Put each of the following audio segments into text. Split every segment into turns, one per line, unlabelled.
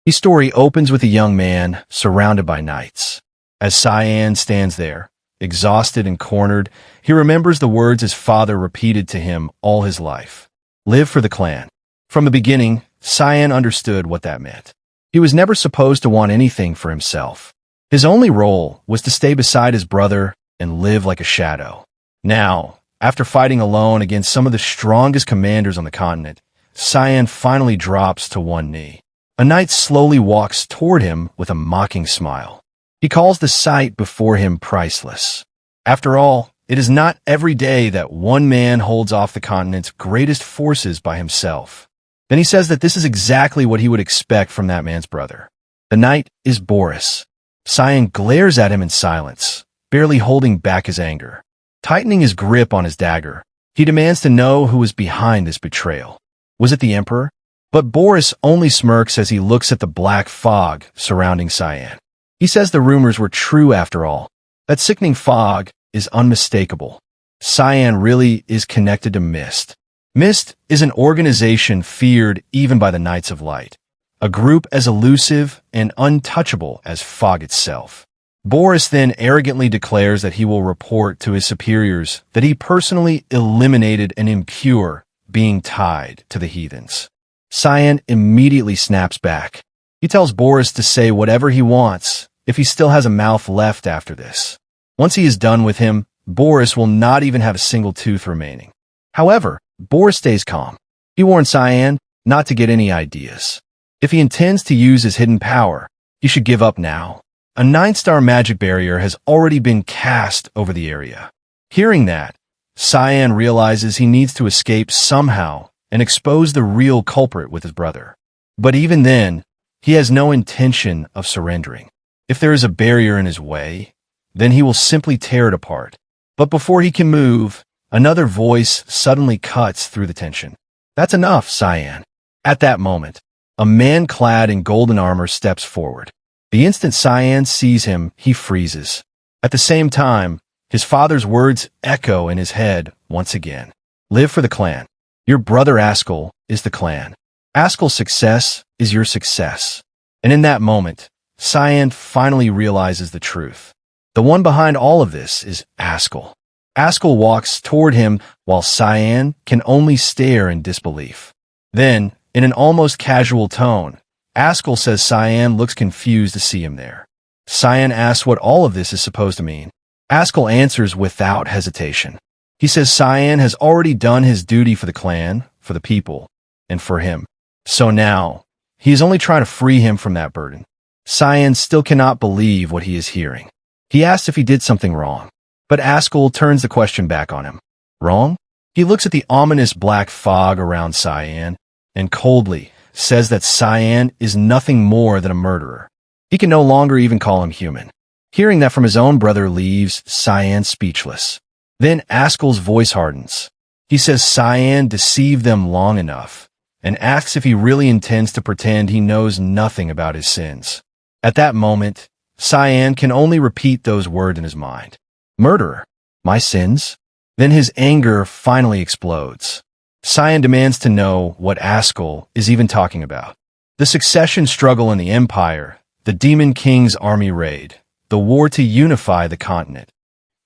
The story opens with a young man surrounded by knights. As Cyan stands there, exhausted and cornered, he remembers the words his father repeated to him all his life. Live for the clan. From the beginning, Cyan understood what that meant. He was never supposed to want anything for himself. His only role was to stay beside his brother and live like a shadow. Now, after fighting alone against some of the strongest commanders on the continent, Cyan finally drops to one knee. A knight slowly walks toward him with a mocking smile. He calls the sight before him priceless. After all, it is not every day that one man holds off the continent's greatest forces by himself. Then he says that this is exactly what he would expect from that man's brother. The knight is Boris. Cyan glares at him in silence, barely holding back his anger. Tightening his grip on his dagger, he demands to know who was behind this betrayal. Was it the Emperor? But Boris only smirks as he looks at the black fog surrounding Cyan. He says the rumors were true after all. That sickening fog is unmistakable. Cyan really is connected to Mist. Mist is an organization feared even by the Knights of Light, a group as elusive and untouchable as fog itself. Boris then arrogantly declares that he will report to his superiors that he personally eliminated an impure being tied to the heathens. Cyan immediately snaps back. He tells Boris to say whatever he wants if he still has a mouth left after this. Once he is done with him, Boris will not even have a single tooth remaining. However, Boris stays calm. He warns Cyan not to get any ideas. If he intends to use his hidden power, he should give up now. A 9-star magic barrier has already been cast over the area. Hearing that, Cyan realizes he needs to escape somehow and expose the real culprit with his brother. But even then, he has no intention of surrendering. If there is a barrier in his way, then he will simply tear it apart. But before he can move, another voice suddenly cuts through the tension. That's enough, Cyan. At that moment, a man clad in golden armor steps forward. The instant Cyan sees him, he freezes. At the same time, his father's words echo in his head once again. Live for the clan. Your brother Askell is the clan. Askell's success is your success. And in that moment, Cyan finally realizes the truth. The one behind all of this is Askell. Askell walks toward him while Cyan can only stare in disbelief. Then, in an almost casual tone, Askell says Cyan looks confused to see him there. Cyan asks what all of this is supposed to mean. Askell answers without hesitation. He says Cyan has already done his duty for the clan, for the people, and for him. So now, he is only trying to free him from that burden. Cyan still cannot believe what he is hearing. He asks if he did something wrong, but Askell turns the question back on him. Wrong? He looks at the ominous black fog around Cyan and coldly says that Cyan is nothing more than a murderer. He can no longer even call him human. Hearing that from his own brother leaves Cyan speechless. Then Askell's voice hardens. He says Cyan deceived them long enough and asks if he really intends to pretend he knows nothing about his sins. At that moment, Cyan can only repeat those words in his mind. Murderer? My sins? Then his anger finally explodes. Cyan demands to know what Askell is even talking about. The succession struggle in the Empire, the Demon King's army raid, the war to unify the continent.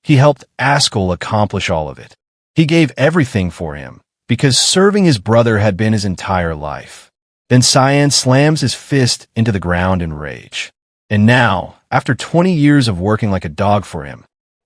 He helped Askell accomplish all of it. He gave everything for him, because serving his brother had been his entire life. Then Cyan slams his fist into the ground in rage. And now, after 20 years of working like a dog for him,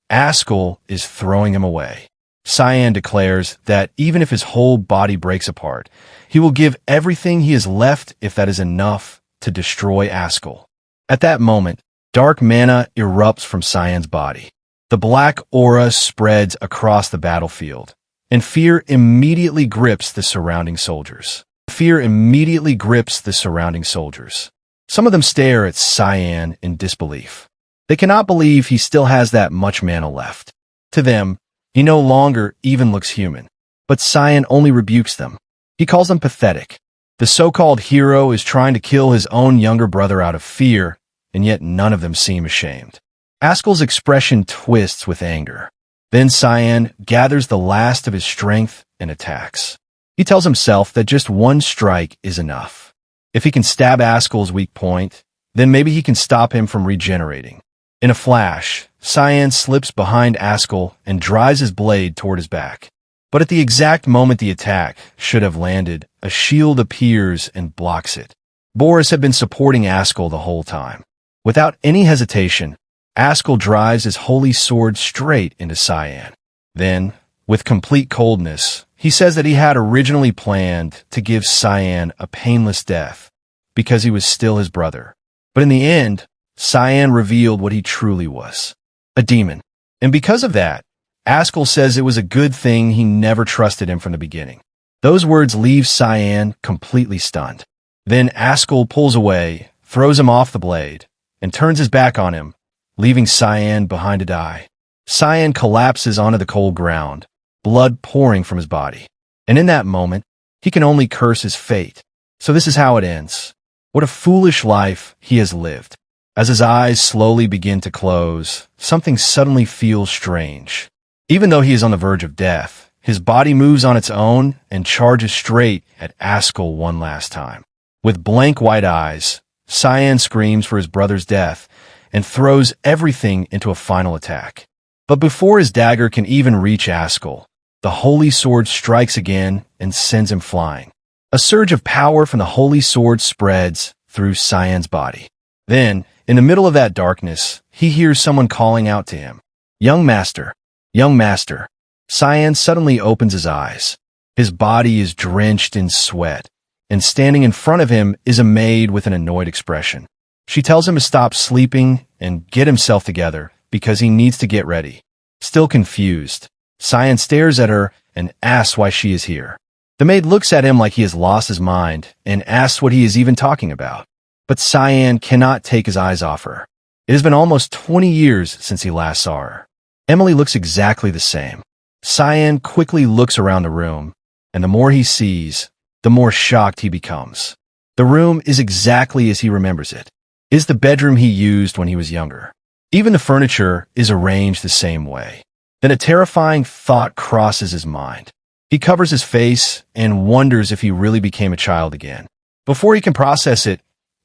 Askell is throwing him away. Cyan declares that even if his whole body breaks apart, he will give everything he has left if that is enough to destroy Askell. At that moment, dark mana erupts from Cyan's body. The black aura spreads across the battlefield, and fear immediately grips the surrounding soldiers. Some of them stare at Cyan in disbelief. They cannot believe he still has that much mana left. To them, he no longer even looks human. But Cyan only rebukes them. He calls them pathetic. The so-called hero is trying to kill his own younger brother out of fear, and yet none of them seem ashamed. Askell's expression twists with anger. Then Cyan gathers the last of his strength and attacks. He tells himself that just one strike is enough. If he can stab Askell's weak point, then maybe he can stop him from regenerating. In a flash, Cyan slips behind Askell and drives his blade toward his back. But at the exact moment the attack should have landed, a shield appears and blocks it. Boris had been supporting Askell the whole time. Without any hesitation, Askell drives his holy sword straight into Cyan. Then, with complete coldness, he says that he had originally planned to give Cyan a painless death because he was still his brother. But in the end, Cyan revealed what he truly was, a demon. And because of that, Askell says it was a good thing he never trusted him from the beginning. Those words leave Cyan completely stunned. Then Askell pulls away, throws him off the blade, and turns his back on him, leaving Cyan behind to die. Cyan collapses onto the cold ground, blood pouring from his body. And in that moment, he can only curse his fate. So this is how it ends. What a foolish life he has lived. As his eyes slowly begin to close, something suddenly feels strange. Even though he is on the verge of death, his body moves on its own and charges straight at Askell one last time. With blank white eyes, Cyan screams for his brother's death and throws everything into a final attack. But before his dagger can even reach Askell, the holy sword strikes again and sends him flying. A surge of power from the holy sword spreads through Cyan's body. Then, in the middle of that darkness, he hears someone calling out to him, "Young master, young master." Cyan suddenly opens his eyes. His body is drenched in sweat, and standing in front of him is a maid with an annoyed expression. She tells him to stop sleeping and get himself together because he needs to get ready. Still confused, Cyan stares at her and asks why she is here. The maid looks at him like he has lost his mind and asks what he is even talking about. But Cyan cannot take his eyes off her. It has been almost 20 years since he last saw her. Emily looks exactly the same. Cyan quickly looks around the room, and the more he sees, the more shocked he becomes. The room is exactly as he remembers it. It is the bedroom he used when he was younger. Even the furniture is arranged the same way. Then a terrifying thought crosses his mind. He covers his face and wonders if he really became a child again. Before he can process it,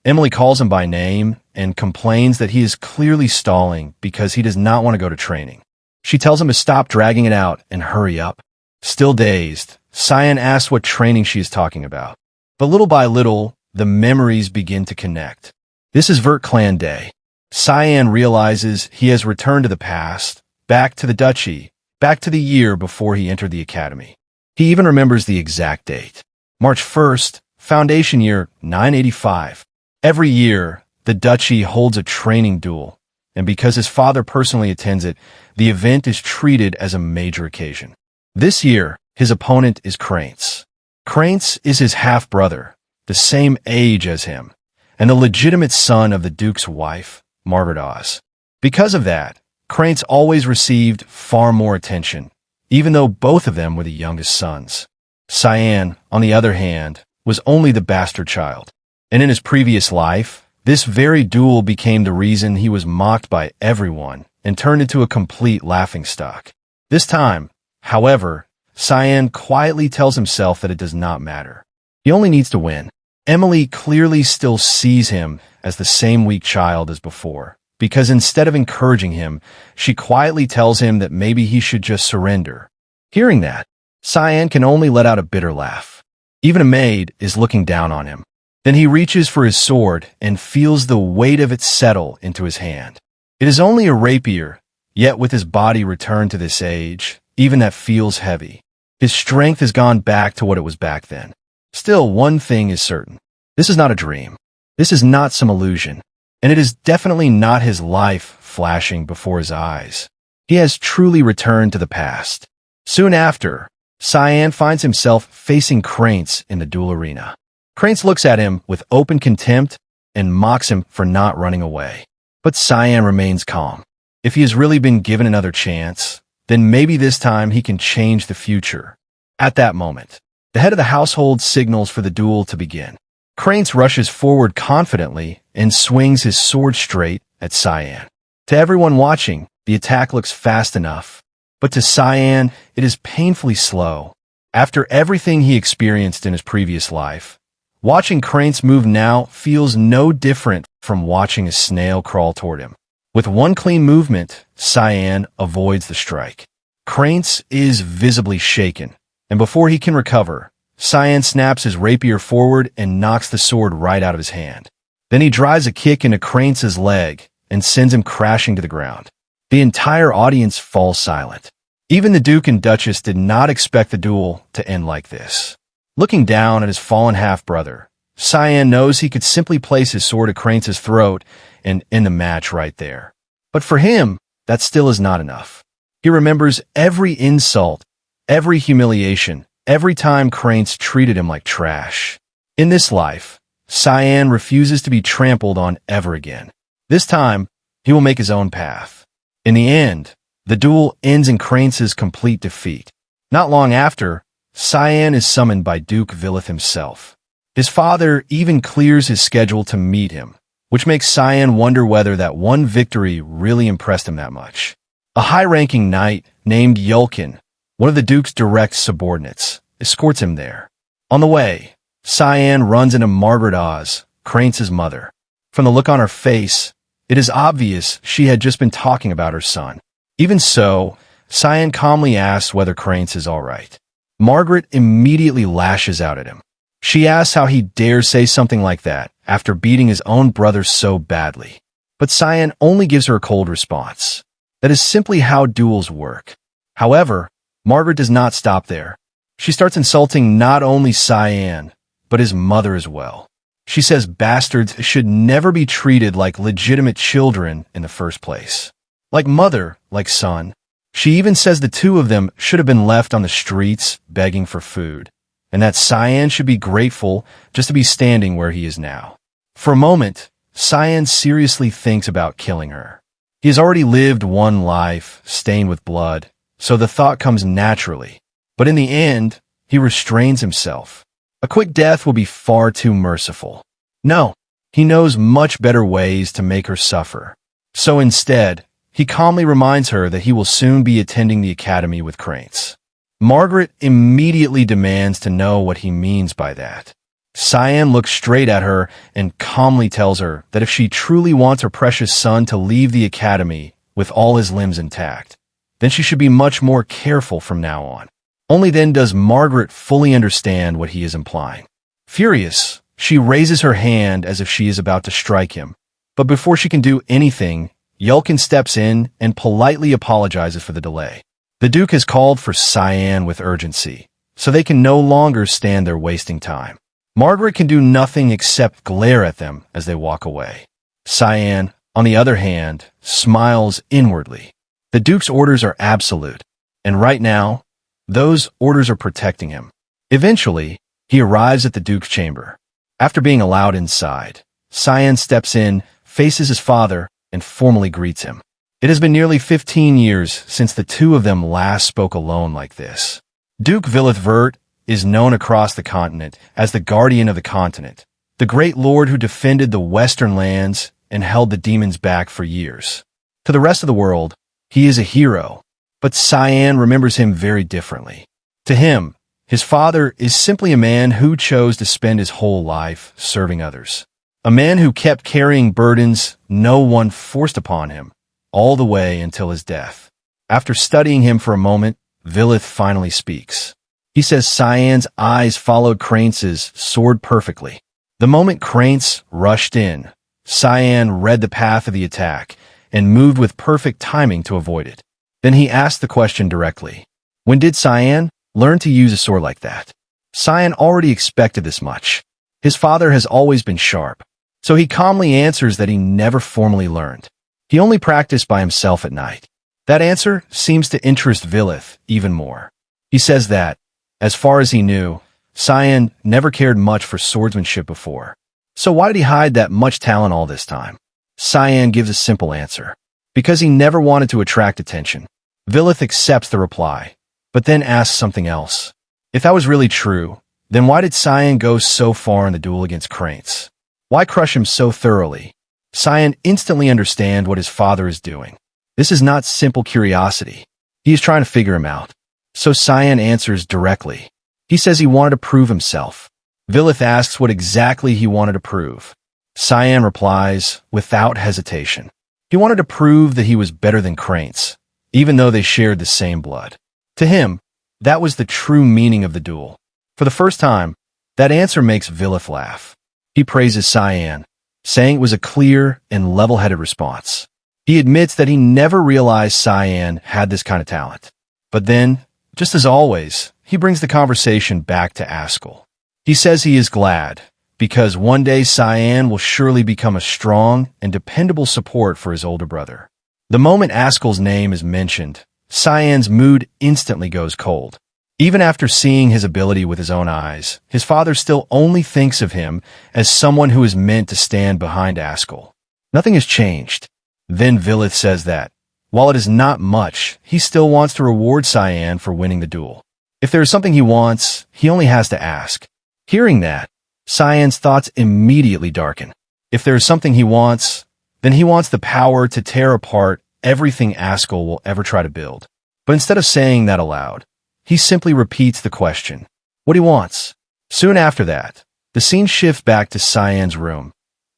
Emily calls him by name and complains that he is clearly stalling because he does not want to go to training. She tells him to stop dragging it out and hurry up. Still dazed, Cyan asks what training she is talking about. But little by little, the memories begin to connect. This is Vert Clan Day. Cyan realizes he has returned to the past, back to the duchy, back to the year before he entered the academy. He even remembers the exact date. March 1st, Foundation Year 985. Every year, the duchy holds a training duel, and because his father personally attends it, the event is treated as a major occasion. This year, his opponent is Krantz. Krantz is his half-brother, the same age as him, and the legitimate son of the Duke's wife, Margaret Oz. Because of that, Krantz always received far more attention, even though both of them were the youngest sons. Cyan, on the other hand, was only the bastard child. And in his previous life, this very duel became the reason he was mocked by everyone and turned into a complete laughingstock. This time, however, Cyan quietly tells himself that it does not matter. He only needs to win. Emily clearly still sees him as the same weak child as before, because instead of encouraging him, she quietly tells him that maybe he should just surrender. Hearing that, Cyan can only let out a bitter laugh. Even a maid is looking down on him. Then he reaches for his sword and feels the weight of it settle into his hand. It is only a rapier, yet with his body returned to this age, even that feels heavy. His strength has gone back to what it was back then. Still, one thing is certain. This is not a dream. This is not some illusion. And it is definitely not his life flashing before his eyes. He has truly returned to the past. Soon after, Cyan finds himself facing Krantz in the duel arena. Krantz looks at him with open contempt and mocks him for not running away. But Cyan remains calm. If he has really been given another chance, then maybe this time he can change the future. At that moment, the head of the household signals for the duel to begin. Krantz rushes forward confidently and swings his sword straight at Cyan. To everyone watching, the attack looks fast enough, but to Cyan, it is painfully slow. After everything he experienced in his previous life, Watching Crane's move now feels no different from watching a snail crawl toward him. With one clean movement, Cyan avoids the strike. Crane's is visibly shaken, and before he can recover, Cyan snaps his rapier forward and knocks the sword right out of his hand. Then he drives a kick into Crane's leg and sends him crashing to the ground. The entire audience falls silent. Even the Duke and Duchess did not expect the duel to end like this. Looking down at his fallen half-brother, Cyan knows he could simply place his sword at Crane's throat and end the match right there. But for him, that still is not enough. He remembers every insult, every humiliation, every time Crane's treated him like trash. In this life, Cyan refuses to be trampled on ever again. This time, he will make his own path. In the end, the duel ends in Crane's complete defeat. Not long after, Cyan is summoned by Duke Villith himself. His father even clears his schedule to meet him, which makes Cyan wonder whether that one victory really impressed him that much. A high-ranking knight named Yulkin, one of the Duke's direct subordinates, escorts him there. On the way, Cyan runs into Margaret Oz, Crane's mother. From the look on her face, it is obvious she had just been talking about her son. Even so, Cyan calmly asks whether Crane's is all right. Margaret immediately lashes out at him. She asks how he dares say something like that after beating his own brother so badly. But Cyan only gives her a cold response. That is simply how duels work. However, Margaret does not stop there. She starts insulting not only Cyan, but his mother as well. She says bastards should never be treated like legitimate children in the first place. Like mother, like son. She even says the two of them should have been left on the streets begging for food, and that Cyan should be grateful just to be standing where he is now. For a moment, Cyan seriously thinks about killing her. He has already lived one life, stained with blood, so the thought comes naturally. But in the end, he restrains himself. A quick death will be far too merciful. No, he knows much better ways to make her suffer. So instead, he calmly reminds her that he will soon be attending the academy with Crane's. Margaret immediately demands to know what he means by that. Cyan looks straight at her and calmly tells her that if she truly wants her precious son to leave the academy with all his limbs intact, then she should be much more careful from now on. Only then does Margaret fully understand what he is implying. Furious, she raises her hand as if she is about to strike him. But before she can do anything, Yulkin steps in and politely apologizes for the delay. The Duke has called for Cyan with urgency, so they can no longer stand there wasting time. Margaret can do nothing except glare at them as they walk away. Cyan, on the other hand, smiles inwardly. The Duke's orders are absolute, and right now, those orders are protecting him. Eventually, he arrives at the Duke's chamber. After being allowed inside, Cyan steps in, faces his father, and formally greets him. It has been nearly 15 years since the two of them last spoke alone like this. Duke Vert is known across the continent as the Guardian of the Continent, the great lord who defended the western lands and held the demons back for years. To the rest of the world, he is a hero, but Cyan remembers him very differently. To him, his father is simply a man who chose to spend his whole life serving others. A man who kept carrying burdens no one forced upon him, all the way until his death. After studying him for a moment, Villith finally speaks. He says Cyan's eyes followed Crane's sword perfectly. The moment Crane's rushed in, Cyan read the path of the attack and moved with perfect timing to avoid it. Then he asked the question directly. When did Cyan learn to use a sword like that? Cyan already expected this much. His father has always been sharp, so he calmly answers that he never formally learned. He only practiced by himself at night. That answer seems to interest Villith even more. He says that, as far as he knew, Cyan never cared much for swordsmanship before. So why did he hide that much talent all this time? Cyan gives a simple answer. Because he never wanted to attract attention. Villith accepts the reply, but then asks something else. If that was really true, then why did Cyan go so far in the duel against Crane's? Why crush him so thoroughly? Cyan instantly understands what his father is doing. This is not simple curiosity. He is trying to figure him out. So Cyan answers directly. He says he wanted to prove himself. Vilith asks what exactly he wanted to prove. Cyan replies, without hesitation. He wanted to prove that he was better than Cranes, even though they shared the same blood. To him, that was the true meaning of the duel. For the first time, that answer makes Vilith laugh. He praises Cyan, saying it was a clear and level-headed response. He admits that he never realized Cyan had this kind of talent. But then, just as always, he brings the conversation back to Askell. He says he is glad, because one day Cyan will surely become a strong and dependable support for his older brother. The moment Askell's name is mentioned, Cyan's mood instantly goes cold. Even after seeing his ability with his own eyes, his father still only thinks of him as someone who is meant to stand behind Askell. Nothing has changed. Then Vilith says that, while it is not much, he still wants to reward Cyan for winning the duel. If there is something he wants, he only has to ask. Hearing that, Cyan's thoughts immediately darken. If there is something he wants, then he wants the power to tear apart everything Askell will ever try to build. But instead of saying that aloud, he simply repeats the question, what he wants. Soon after that, the scene shifts back to Cyan's room,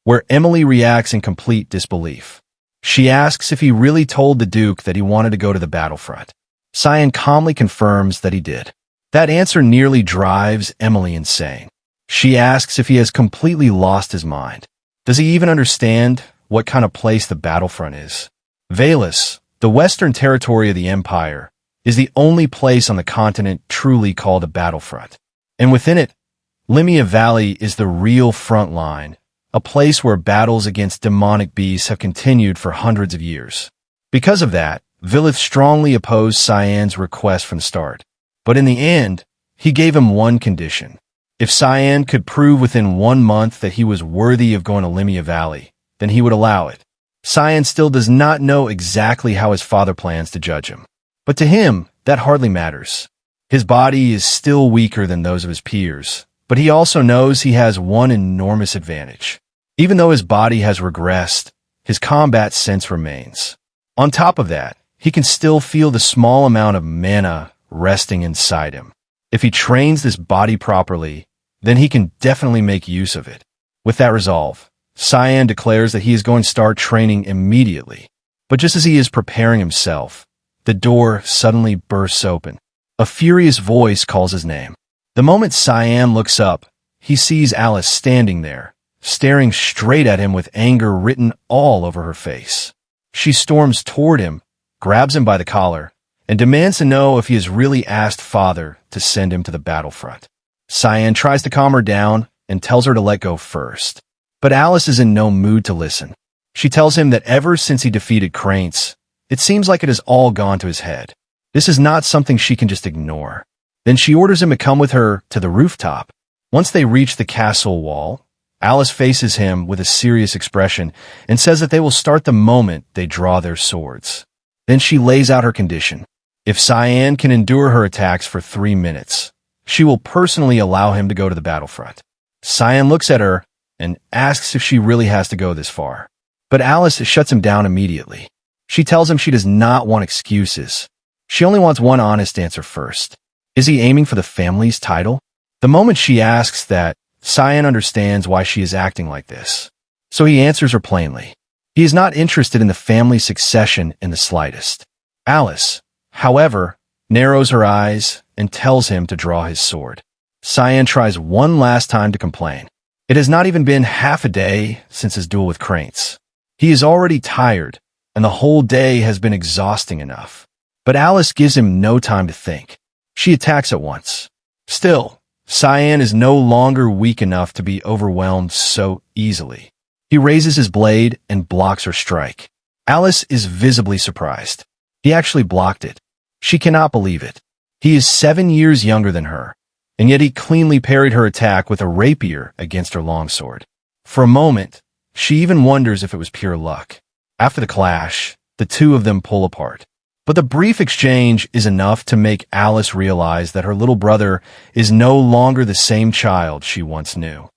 where Emily reacts in complete disbelief. She asks if he really told the Duke that he wanted to go to the battlefront. Cyan calmly confirms that he did. That answer nearly drives Emily insane. She asks if he has completely lost his mind. Does he even understand what kind of place the battlefront is? Valus, the western territory of the Empire, is the only place on the continent truly called a battlefront. And within it, Limia Valley is the real front line, a place where battles against demonic beasts have continued for hundreds of years. Because of that, Vilith strongly opposed Cyan's request from the start. But in the end, he gave him one condition. If Cyan could prove within 1 month that he was worthy of going to Limia Valley, then he would allow it. Cyan still does not know exactly how his father plans to judge him. But to him, that hardly matters. His body is still weaker than those of his peers, but he also knows he has one enormous advantage. Even though his body has regressed, his combat sense remains. On top of that, he can still feel the small amount of mana resting inside him. If he trains this body properly, then he can definitely make use of it. With that resolve, Cyan declares that he is going to start training immediately. But just as he is preparing himself, the door suddenly bursts open. A furious voice calls his name. The moment Cyan looks up, he sees Alice standing there, staring straight at him with anger written all over her face. She storms toward him, grabs him by the collar, and demands to know if he has really asked Father to send him to the battlefront. Cyan tries to calm her down and tells her to let go first. But Alice is in no mood to listen. She tells him that ever since he defeated Cranes, it seems like it has all gone to his head. This is not something she can just ignore. Then she orders him to come with her to the rooftop. Once they reach the castle wall, Alice faces him with a serious expression and says that they will start the moment they draw their swords. Then she lays out her condition. If Cyan can endure her attacks for 3 minutes, she will personally allow him to go to the battlefront. Cyan looks at her and asks if she really has to go this far. But Alice shuts him down immediately. She tells him she does not want excuses. She only wants one honest answer first. Is he aiming for the family's title? The moment she asks that, Cyan understands why she is acting like this. So he answers her plainly. He is not interested in the family succession in the slightest. Alice, however, narrows her eyes and tells him to draw his sword. Cyan tries one last time to complain. It has not even been half a day since his duel with Cranes. He is already tired, and the whole day has been exhausting enough. But Alice gives him no time to think. She attacks at once. Still, Cyan is no longer weak enough to be overwhelmed so easily. He raises his blade and blocks her strike. Alice is visibly surprised. He actually blocked it. She cannot believe it. He is 7 years younger than her, and yet he cleanly parried her attack with a rapier against her longsword. For a moment, she even wonders if it was pure luck. After the clash, the two of them pull apart. But the brief exchange is enough to make Alice realize that her little brother is no longer the same child she once knew.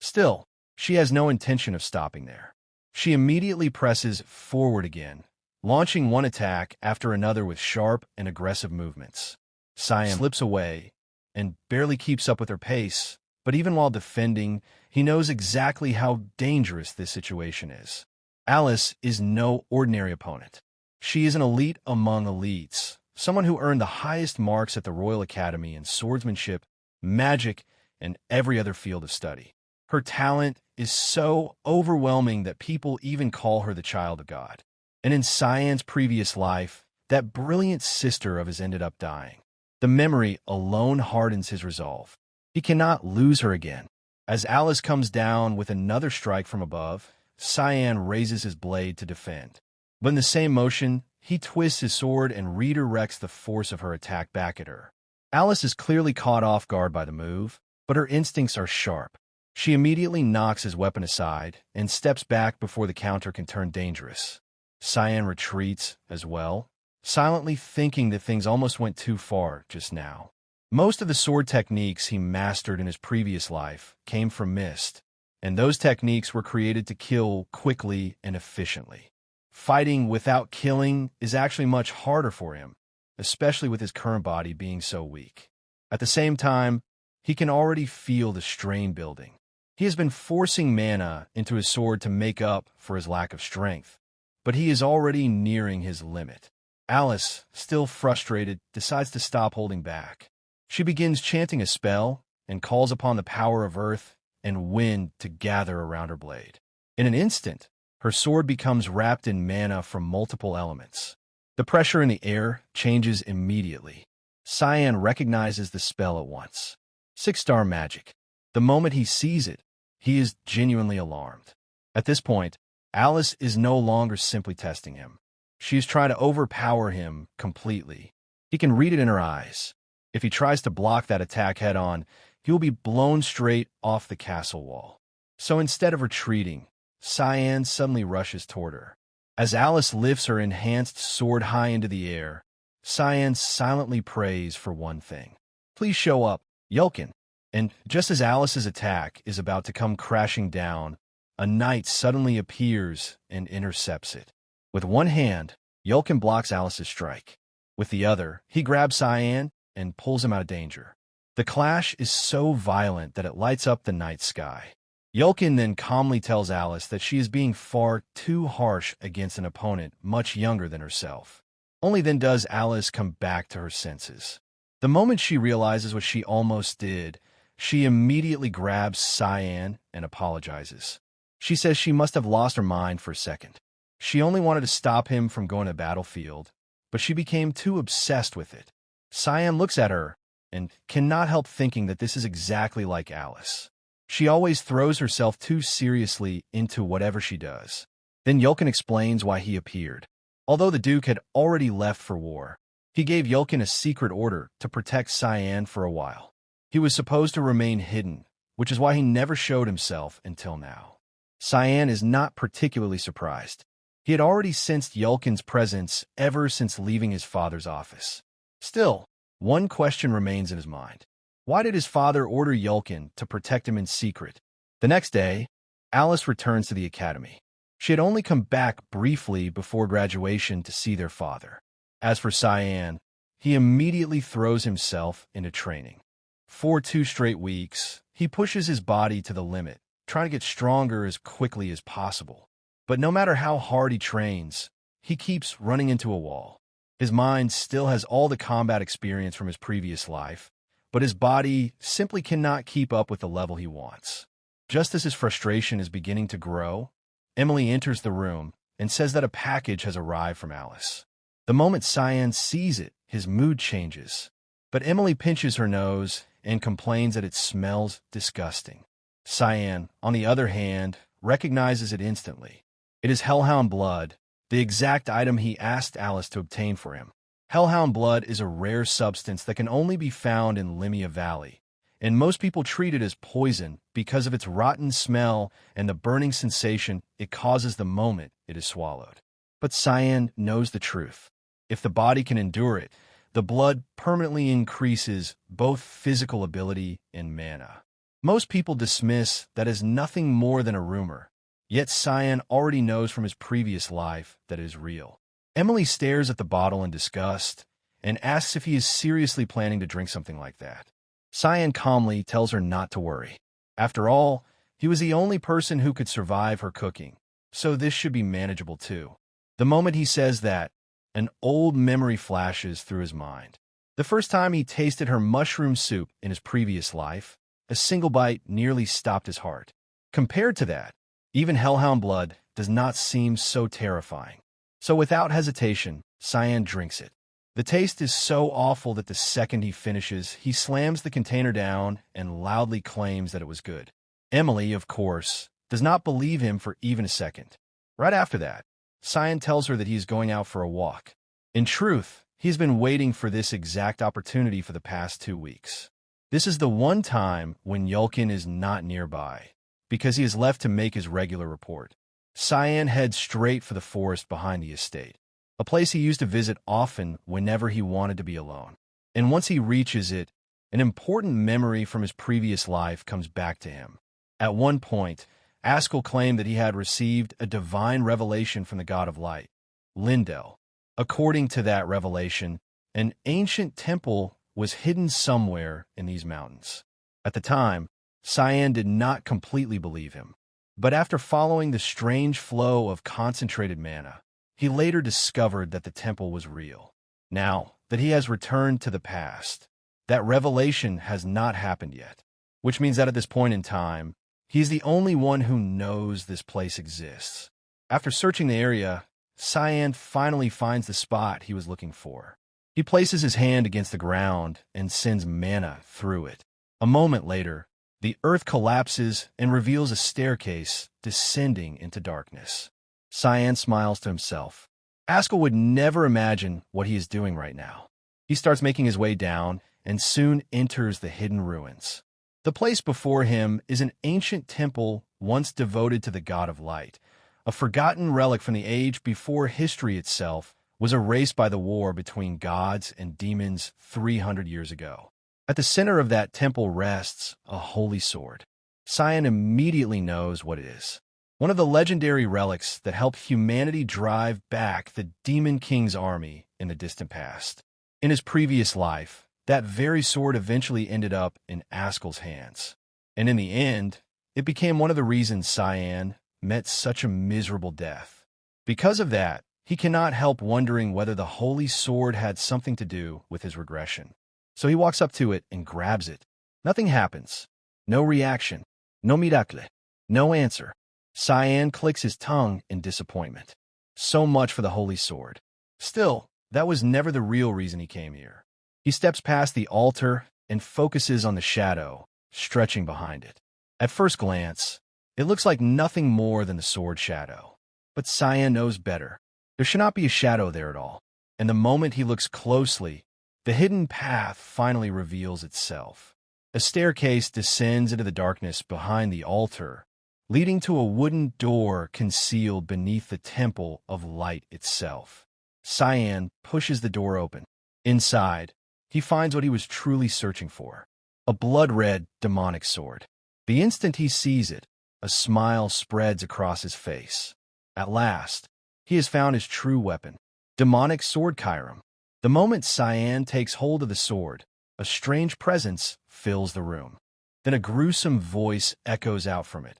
Still, she has no intention of stopping there. She immediately presses forward again, launching one attack after another with sharp and aggressive movements. Cyan slips away and barely keeps up with her pace But even while defending, he knows exactly how dangerous this situation is. Alice is no ordinary opponent. She is an elite among elites, someone who earned the highest marks at the Royal Academy in swordsmanship, magic, and every other field of study. Her talent is so overwhelming that people even call her the child of God. And in Cyan's previous life, that brilliant sister of his ended up dying. The memory alone hardens his resolve. He cannot lose her again. As Alice comes down with another strike from above, Cyan raises his blade to defend. But in the same motion, he twists his sword and redirects the force of her attack back at her. Alice is clearly caught off guard by the move, but her instincts are sharp. She immediately knocks his weapon aside and steps back before the counter can turn dangerous. Cyan retreats as well, silently thinking that things almost went too far just now. Most of the sword techniques he mastered in his previous life came from Mist, and those techniques were created to kill quickly and efficiently. Fighting without killing is actually much harder for him, especially with his current body being so weak. At the same time, he can already feel the strain building. He has been forcing mana into his sword to make up for his lack of strength, but he is already nearing his limit. Alice, still frustrated, decides to stop holding back. She begins chanting a spell and calls upon the power of earth and wind to gather around her blade. In an instant, her sword becomes wrapped in mana from multiple elements. The pressure in the air changes immediately. Cyan recognizes the spell at once. 6-star magic. The moment he sees it, he is genuinely alarmed. At this point, Alice is no longer simply testing him. She is trying to overpower him completely. He can read it in her eyes. If he tries to block that attack head-on, he will be blown straight off the castle wall. So instead of retreating, Cyan suddenly rushes toward her. As Alice lifts her enhanced sword high into the air, Cyan silently prays for one thing. Please show up, Yulkin. And just as Alice's attack is about to come crashing down, a knight suddenly appears and intercepts it. With one hand, Yulkin blocks Alice's strike. With the other, he grabs Cyan and pulls him out of danger. The clash is so violent that it lights up the night sky. Yulkin then calmly tells Alice that she is being far too harsh against an opponent much younger than herself. Only then does Alice come back to her senses. The moment she realizes what she almost did, she immediately grabs Cyan and apologizes. She says she must have lost her mind for a second. She only wanted to stop him from going to the battlefield, but she became too obsessed with it. Cyan looks at her and cannot help thinking that this is exactly like Alice. She always throws herself too seriously into whatever she does. Then Yulkin explains why he appeared. Although the Duke had already left for war, he gave Yulkin a secret order to protect Cyan for a while. He was supposed to remain hidden, which is why he never showed himself until now. Cyan is not particularly surprised. He had already sensed Yulkin's presence ever since leaving his father's office. Still, one question remains in his mind. Why did his father order Yulkin to protect him in secret? The next day, Alice returns to the academy. She had only come back briefly before graduation to see their father. As for Cyan, he immediately throws himself into training. For 2 straight weeks, he pushes his body to the limit, trying to get stronger as quickly as possible. But no matter how hard he trains, he keeps running into a wall. His mind still has all the combat experience from his previous life, but his body simply cannot keep up with the level he wants. Just as his frustration is beginning to grow, Emily enters the room and says that a package has arrived from Alice. The moment Cyan sees it, his mood changes. But Emily pinches her nose and complains that it smells disgusting. Cyan, on the other hand, recognizes it instantly. It is Hellhound blood, the exact item he asked Alice to obtain for him. Hellhound blood is a rare substance that can only be found in Limia Valley, and most people treat it as poison because of its rotten smell and the burning sensation it causes the moment it is swallowed. But Cyan knows the truth. If the body can endure it, the blood permanently increases both physical ability and mana. Most people dismiss that as nothing more than a rumor, yet Cyan already knows from his previous life that it is real. Emily stares at the bottle in disgust and asks if he is seriously planning to drink something like that. Cyan calmly tells her not to worry. After all, he was the only person who could survive her cooking, so this should be manageable too. The moment he says that, an old memory flashes through his mind. The first time he tasted her mushroom soup in his previous life, a single bite nearly stopped his heart. Compared to that, even hellhound blood does not seem so terrifying. So without hesitation, Cyan drinks it. The taste is so awful that the second he finishes, he slams the container down and loudly claims that it was good. Emily, of course, does not believe him for even a second. Right after that, Cyan tells her that he is going out for a walk. In truth, he's been waiting for this exact opportunity for the past 2 weeks. This is the one time when Yulkin is not nearby, because he is left to make his regular report. Cyan heads straight for the forest behind the estate, a place he used to visit often whenever he wanted to be alone. And once he reaches it, an important memory from his previous life comes back to him. At one point, Askel claimed that he had received a divine revelation from the god of light, Lindell. According to that revelation, an ancient temple was hidden somewhere in these mountains. At the time, Cyan did not completely believe him, but after following the strange flow of concentrated mana, he later discovered that the temple was real. Now that he has returned to the past, that revelation has not happened yet, which means that at this point in time, he's the only one who knows this place exists. After searching the area, Cyan finally finds the spot he was looking for. He places his hand against the ground and sends mana through it. A moment later, the earth collapses and reveals a staircase descending into darkness. Cyan smiles to himself. Askel would never imagine what he is doing right now. He starts making his way down and soon enters the hidden ruins. The place before him is an ancient temple once devoted to the god of light, a forgotten relic from the age before history itself was erased by the war between gods and demons 300 years ago. At the center of that temple rests a holy sword. Cyan immediately knows what it is. One of the legendary relics that helped humanity drive back the Demon King's army in the distant past. In his previous life, that very sword eventually ended up in Askel's hands. And in the end, it became one of the reasons Cyan met such a miserable death. Because of that, he cannot help wondering whether the holy sword had something to do with his regression. So he walks up to it and grabs it. Nothing happens. No reaction. No miracle. No answer. Cyan clicks his tongue in disappointment. So much for the holy sword. Still, that was never the real reason he came here. He steps past the altar and focuses on the shadow, stretching behind it. At first glance, it looks like nothing more than the sword shadow. But Cyan knows better. There should not be a shadow there at all. And the moment he looks closely, the hidden path finally reveals itself. A staircase descends into the darkness behind the altar, leading to a wooden door concealed beneath the temple of light itself. Cyan pushes the door open. Inside, he finds what he was truly searching for, a blood-red demonic sword. The instant he sees it, a smile spreads across his face. At last, he has found his true weapon, demonic sword Chiron. The moment Cyan takes hold of the sword, a strange presence fills the room. Then a gruesome voice echoes out from it,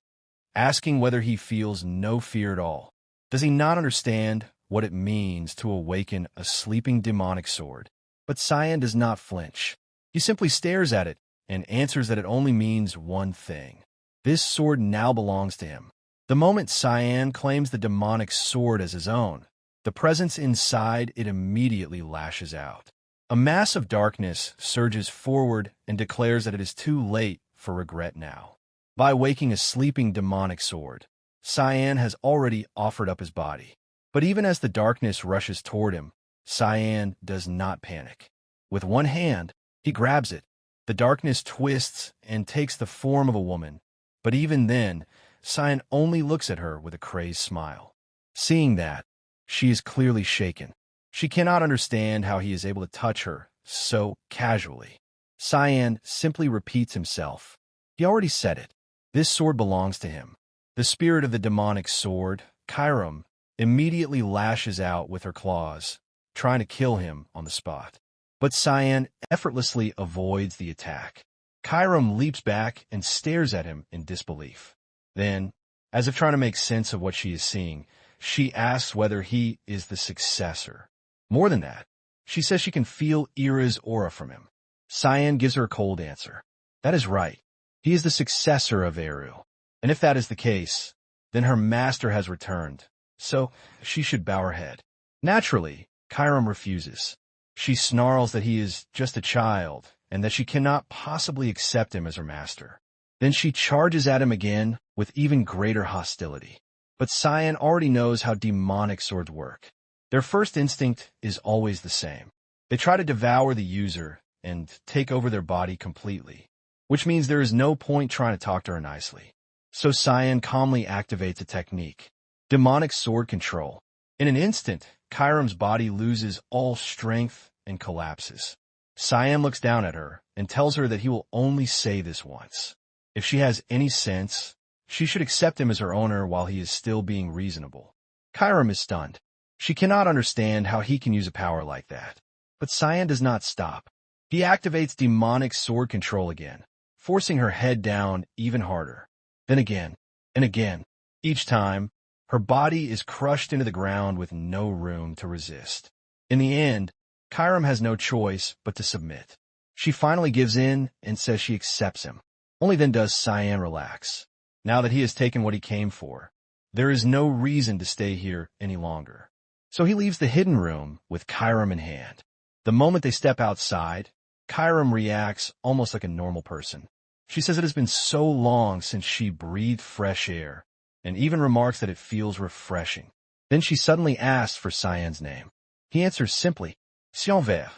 asking whether he feels no fear at all. Does he not understand what it means to awaken a sleeping demonic sword? But Cyan does not flinch. He simply stares at it and answers that it only means one thing. This sword now belongs to him. The moment Cyan claims the demonic sword as his own, the presence inside it immediately lashes out. A mass of darkness surges forward and declares that it is too late for regret now. By waking a sleeping demonic sword, Cyan has already offered up his body. But even as the darkness rushes toward him, Cyan does not panic. With one hand, he grabs it. The darkness twists and takes the form of a woman. But even then, Cyan only looks at her with a crazed smile. Seeing that, she is clearly shaken. She cannot understand how he is able to touch her so casually. Cyan simply repeats himself. He already said it. This sword belongs to him. The spirit of the demonic sword, Chiron, immediately lashes out with her claws, trying to kill him on the spot. But Cyan effortlessly avoids the attack. Chiram leaps back and stares at him in disbelief. Then, as if trying to make sense of what she is seeing, she asks whether he is the successor. More than that, she says she can feel Ira's aura from him. Cyan gives her a cold answer. That is right. He is the successor of Eru. And if that is the case, then her master has returned. So, she should bow her head. Naturally, Chiram refuses. She snarls that he is just a child, and that she cannot possibly accept him as her master. Then she charges at him again with even greater hostility. But Cyan already knows how demonic swords work. Their first instinct is always the same. They try to devour the user and take over their body completely, which means there is no point trying to talk to her nicely. So Cyan calmly activates a technique, demonic sword control. In an instant, Chiram's body loses all strength and collapses. Cyan looks down at her and tells her that he will only say this once. If she has any sense, she should accept him as her owner while he is still being reasonable. Chiram is stunned. She cannot understand how he can use a power like that. But Cyan does not stop. He activates demonic sword control again, forcing her head down even harder. Then again, and again. Each time, her body is crushed into the ground with no room to resist. In the end, Chiram has no choice but to submit. She finally gives in and says she accepts him. Only then does Cyan relax. Now that he has taken what he came for, there is no reason to stay here any longer. So he leaves the hidden room with Chiram in hand. The moment they step outside, Chiram reacts almost like a normal person. She says it has been so long since she breathed fresh air, and even remarks that it feels refreshing. Then she suddenly asks for Cyan's name. He answers simply, Cyan Vert.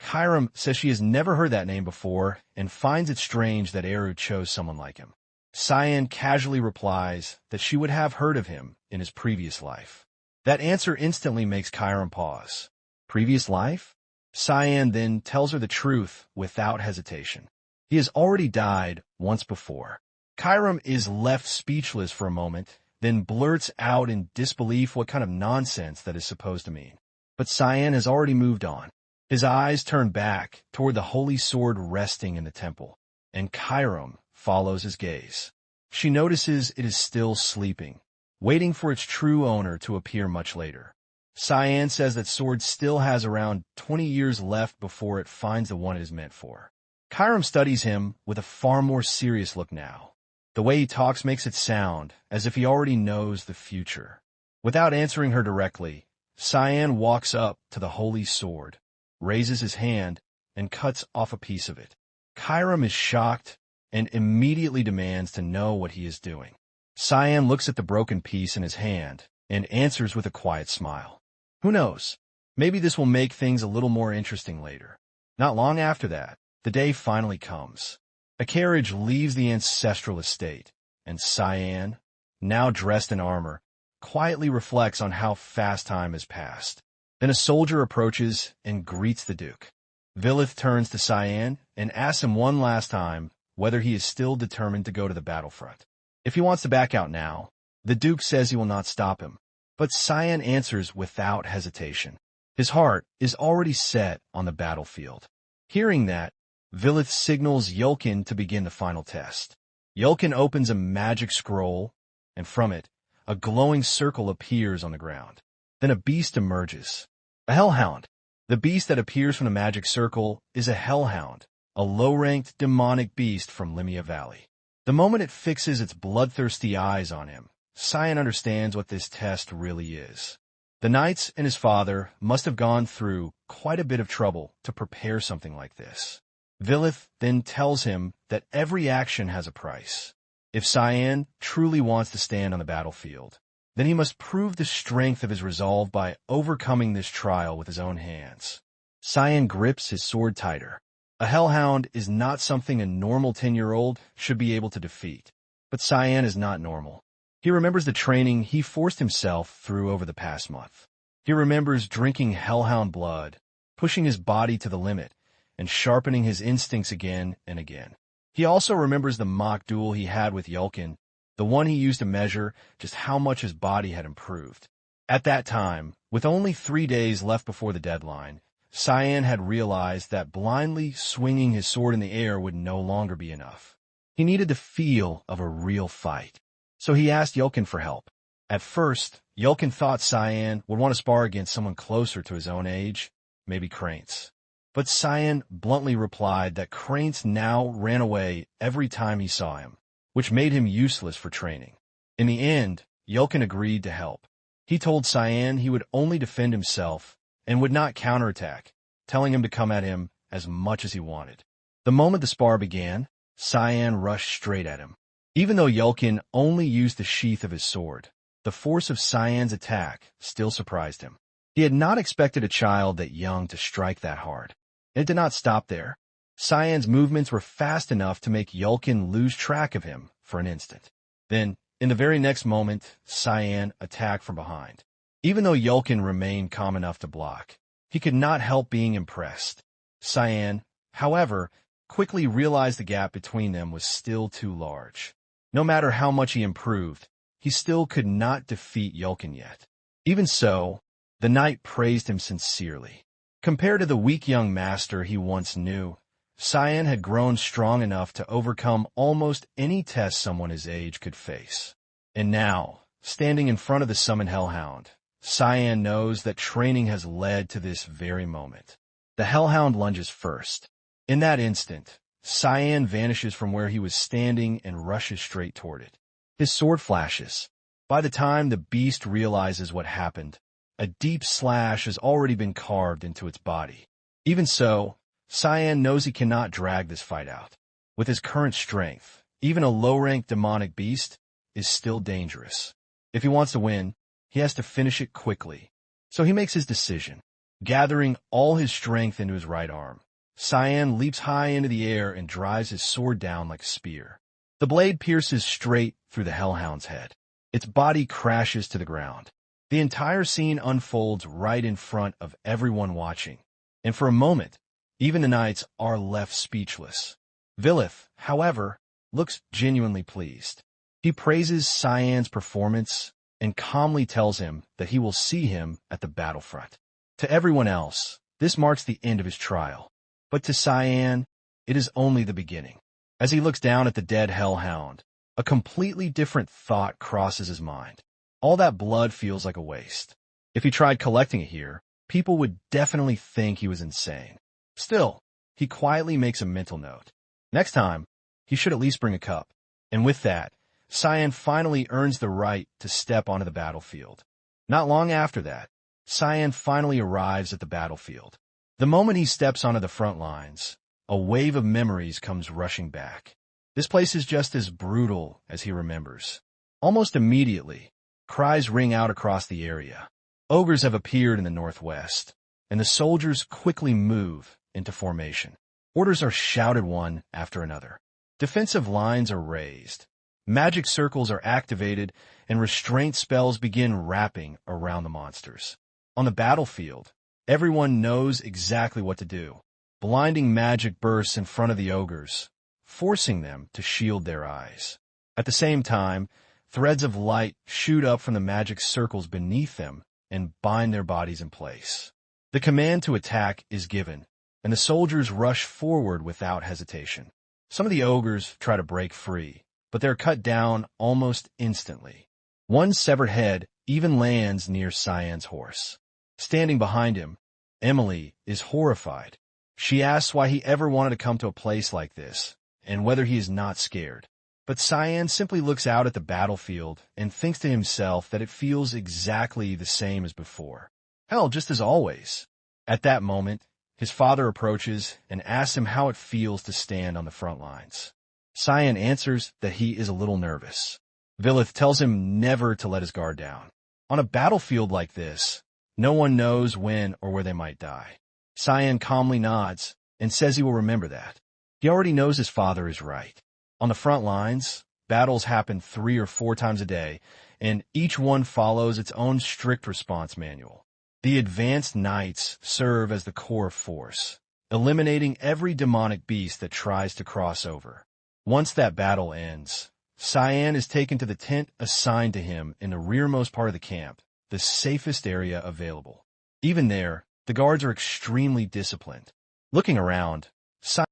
Chiram says she has never heard that name before and finds it strange that Eru chose someone like him. Cyan casually replies that she would have heard of him in his previous life. That answer instantly makes Chiram pause. Previous life? Cyan then tells her the truth without hesitation. He has already died once before. Chiram is left speechless for a moment, then blurts out in disbelief what kind of nonsense that is supposed to mean. But Cyan has already moved on. His eyes turn back toward the holy sword resting in the temple, and Chiram follows his gaze. She notices it is still sleeping, waiting for its true owner to appear much later. Cyan says that sword still has around 20 years left before it finds the one it is meant for. Chiram studies him with a far more serious look now. The way he talks makes it sound as if he already knows the future. Without answering her directly, Cyan walks up to the holy sword, raises his hand, and cuts off a piece of it. Chiram is shocked and immediately demands to know what he is doing. Cyan looks at the broken piece in his hand and answers with a quiet smile. Who knows? Maybe this will make things a little more interesting later. Not long after that, the day finally comes. A carriage leaves the ancestral estate, and Cyan, now dressed in armor, quietly reflects on how fast time has passed. Then a soldier approaches and greets the Duke. Vilith turns to Cyan and asks him one last time whether he is still determined to go to the battlefront. If he wants to back out now, the Duke says he will not stop him. But Cyan answers without hesitation. His heart is already set on the battlefield. Hearing that, Vilith signals Yulkin to begin the final test. Yulkin opens a magic scroll, and from it, a glowing circle appears on the ground. Then a beast emerges. A hellhound. The beast that appears from the magic circle is a hellhound, a low-ranked demonic beast from Limia Valley. The moment it fixes its bloodthirsty eyes on him, Cyan understands what this test really is. The knights and his father must have gone through quite a bit of trouble to prepare something like this. Vilith then tells him that every action has a price. If Cyan truly wants to stand on the battlefield, then he must prove the strength of his resolve by overcoming this trial with his own hands. Cyan grips his sword tighter. A hellhound is not something a normal 10-year-old should be able to defeat. But Cyan is not normal. He remembers the training he forced himself through over the past month. He remembers drinking hellhound blood, pushing his body to the limit, and sharpening his instincts again and again. He also remembers the mock duel he had with Yulkin, the one he used to measure just how much his body had improved. At that time, with only 3 days left before the deadline, Cyan had realized that blindly swinging his sword in the air would no longer be enough. He needed the feel of a real fight. So he asked Yelkin for help. At first, Yelkin thought Cyan would want to spar against someone closer to his own age, maybe Cranes. But Cyan bluntly replied that Cranes now ran away every time he saw him, which made him useless for training. In the end, Yelkin agreed to help. He told Cyan he would only defend himself and would not counterattack, telling him to come at him as much as he wanted. The moment the spar began, Cyan rushed straight at him. Even though Yelkin only used the sheath of his sword, the force of Cyan's attack still surprised him. He had not expected a child that young to strike that hard. It did not stop there. Cyan's movements were fast enough to make Yelkin lose track of him for an instant. Then, in the very next moment, Cyan attacked from behind. Even though Yelkin remained calm enough to block, he could not help being impressed. Cyan, however, quickly realized the gap between them was still too large. No matter how much he improved, he still could not defeat Yelkin yet. Even so, the knight praised him sincerely. Compared to the weak young master he once knew, Cyan had grown strong enough to overcome almost any test someone his age could face. And now, standing in front of the summoned hellhound, Cyan knows that training has led to this very moment. The hellhound lunges first. In that instant, Cyan vanishes from where he was standing and rushes straight toward it. His sword flashes. By the time the beast realizes what happened, a deep slash has already been carved into its body. Even so, Cyan knows he cannot drag this fight out. With his current strength, even a low-ranked demonic beast is still dangerous. If he wants to win, he has to finish it quickly. So he makes his decision. Gathering all his strength into his right arm, Cyan leaps high into the air and drives his sword down like a spear. The blade pierces straight through the hellhound's head. Its body crashes to the ground. The entire scene unfolds right in front of everyone watching. And for a moment, even the knights are left speechless. Vilith, however, looks genuinely pleased. He praises Cyan's performance and calmly tells him that he will see him at the battlefront. To everyone else, this marks the end of his trial. But to Cyan, it is only the beginning. As he looks down at the dead hellhound, a completely different thought crosses his mind. All that blood feels like a waste. If he tried collecting it here, people would definitely think he was insane. Still, he quietly makes a mental note. Next time, he should at least bring a cup. And with that, Cyan finally earns the right to step onto the battlefield. Not long after that, Cyan finally arrives at the battlefield. The moment he steps onto the front lines, a wave of memories comes rushing back. This place is just as brutal as he remembers. Almost immediately, cries ring out across the area. Ogres have appeared in the northwest, and the soldiers quickly move into formation. Orders are shouted one after another. Defensive lines are raised. Magic circles are activated, and restraint spells begin wrapping around the monsters. On the battlefield, everyone knows exactly what to do. Blinding magic bursts in front of the ogres, forcing them to shield their eyes. At the same time, threads of light shoot up from the magic circles beneath them and bind their bodies in place. The command to attack is given, and the soldiers rush forward without hesitation. Some of the ogres try to break free, but they're cut down almost instantly. One severed head even lands near Cyan's horse. Standing behind him, Emily is horrified. She asks why he ever wanted to come to a place like this, and whether he is not scared. But Cyan simply looks out at the battlefield and thinks to himself that it feels exactly the same as before. Hell, just as always. At that moment, his father approaches and asks him how it feels to stand on the front lines. Cyan answers that he is a little nervous. Vilith tells him never to let his guard down. On a battlefield like this, no one knows when or where they might die. Cyan calmly nods and says he will remember that. He already knows his father is right. On the front lines, battles happen 3 or 4 times a day, and each one follows its own strict response manual. The advanced knights serve as the core force, eliminating every demonic beast that tries to cross over. Once that battle ends, Cyan is taken to the tent assigned to him in the rearmost part of the camp, the safest area available. Even there, The guards are extremely disciplined. Looking around, Cyan